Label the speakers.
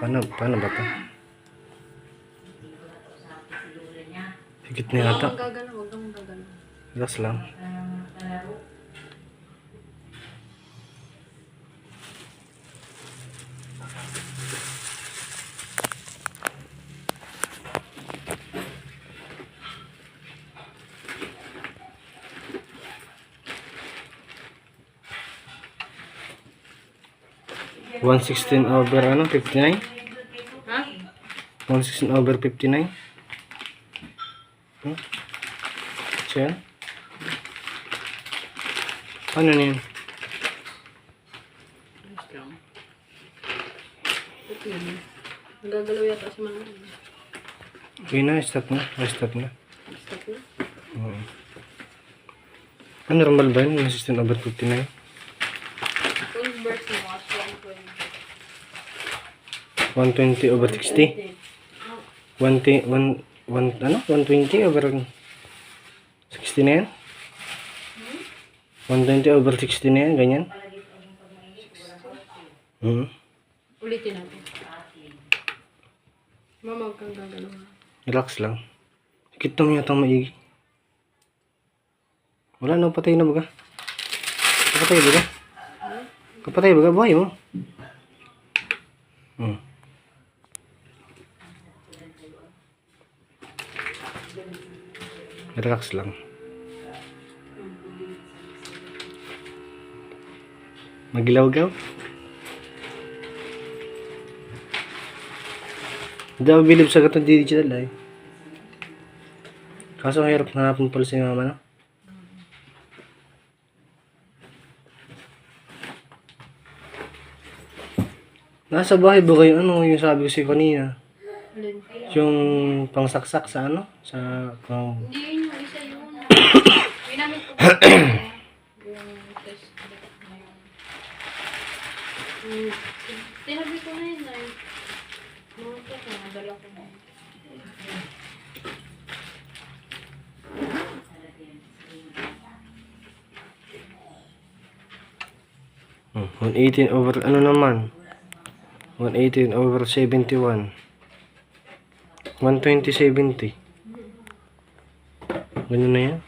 Speaker 1: Paano ba to? Higit na yata.
Speaker 2: Huwag gagalaw, huwag kang gagalaw.
Speaker 1: Relax lang. (116 over 59?
Speaker 2: Ha?
Speaker 1: 116 over 59? So yan? Ano na yun?
Speaker 2: Ayos lang. Okay. Nagagalaw yata si Mama.
Speaker 1: Okay na, stop na. Stop na.
Speaker 2: Stop na.
Speaker 1: Normal ba yun? 116 over 59?
Speaker 2: Kung birth mo,
Speaker 1: 120 over 60? 120 over 60 na yan? 120 over 60 na yan? Ganyan?
Speaker 2: Ulitin natin. Mama, huwag kang gagalaw.
Speaker 1: Relax lang. Kita mo yata maigi. Wala na, patay na baga. Kapatay baga. Kapatay baga, buhay mo. Relax lang. Magilaw-gaw. Hindi ako bilib sa gatong digital ay. Kaso hirap hanapin pala si mama, no? Nasa bahay ba kayo? Ano yung sabi ko sa'yo kanina? Yung pangsaksak sa ano? Sa pang...
Speaker 2: Hindi yun yung isa yun. Pinamit ko yung test na yun. Tinabi ko na yun ay. Mga ko na, nadala ko na.
Speaker 1: 118 over ano naman? 118 over 71. 120/70. Ganun na yan.